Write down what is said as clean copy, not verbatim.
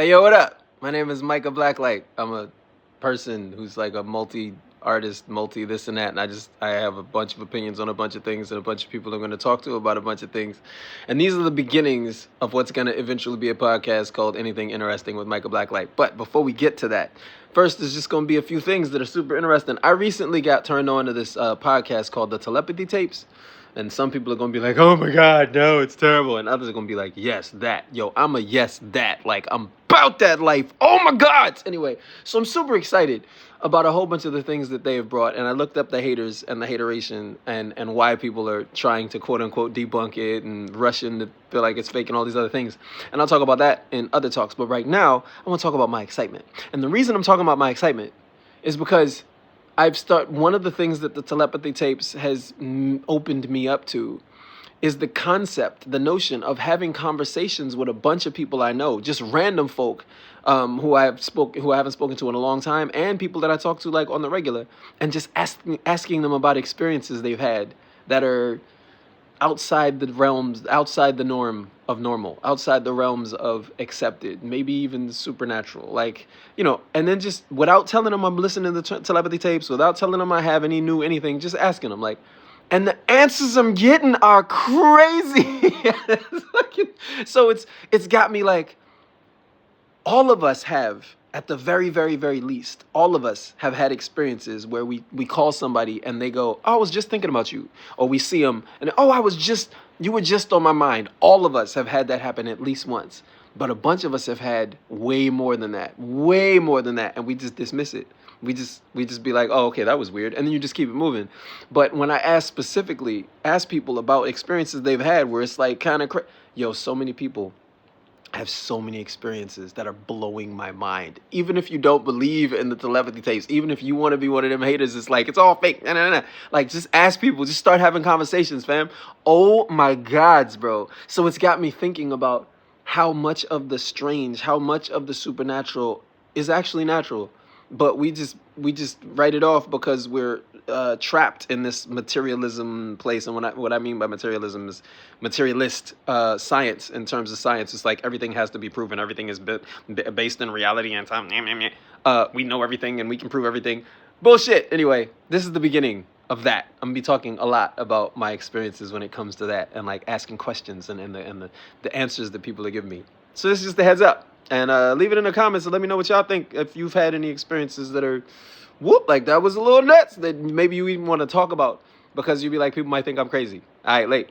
Hey, yo, what up? My name is Micah Blacklight. I'm a person who's like a multi-artist, multi-this and that, and I have a bunch of opinions on a bunch of things, and a bunch of people I'm going to talk to about a bunch of things. And these are the beginnings of what's going to eventually be a podcast called Anything Interesting with Micah Blacklight. But before we get to that, first, there's just going to be a few things that are super interesting. I recently got turned on to this podcast called the Telepathy Tapes. And some people are going to be like, oh my God, no, it's terrible. And others are going to be like, yes, that. Yo, I'm a yes, that. Like, I'm about that life. Oh my God. Anyway, so I'm super excited about a whole bunch of the things that they have brought. And I looked up the haters and the hateration and why people are trying to quote unquote debunk it and rushing to feel like it's fake and all these other things. And I'll talk about that in other talks. But right now, I want to talk about my excitement. And the reason I'm talking about my excitement is because one of the things that the Telepathy Tapes has opened me up to is the concept, the notion of having conversations with a bunch of people I know, just random folk who I haven't spoken to in a long time, and people that I talk to like on the regular, and just asking them about experiences they've had that are outside the norm of normal, outside the realms of accepted, maybe even supernatural, like, and then just without telling them I'm listening to the Telepathy Tapes, without telling them I have anything, just asking them, like, and the answers I'm getting are crazy. So it's got me like, all of us have, at the very, very, very least, all of us have had experiences where we call somebody and they go, oh, I was just thinking about you. Or we see them and, oh, you were just on my mind. All of us have had that happen at least once. But a bunch of us have had way more than that. And we just dismiss it. We just be like, oh, okay, that was weird. And then you just keep it moving. But when I ask people about experiences they've had where it's like kind of so many people have so many experiences that are blowing my mind. Even if you don't believe in the Telepathy Tapes, even if you want to be one of them haters, it's like, it's all fake. Nah. Like, just ask people, just start having conversations, fam. Oh my gods, bro. So it's got me thinking about how much of the strange, how much of the supernatural is actually natural. But we just write it off because we're trapped in this materialism place. And what I mean by materialism is materialist science. In terms of science, it's like everything has to be proven. Everything is based in reality and time. We know everything and we can prove everything. Bullshit. Anyway, this is the beginning of that. I'm gonna be talking a lot about my experiences when it comes to that, and like asking questions and the answers that people are giving me. So this is just a heads up. And leave it in the comments and let me know what y'all think. If you've had any experiences that are, like that was a little nuts, that maybe you even want to talk about, because you'd be like, people might think I'm crazy. All right, late.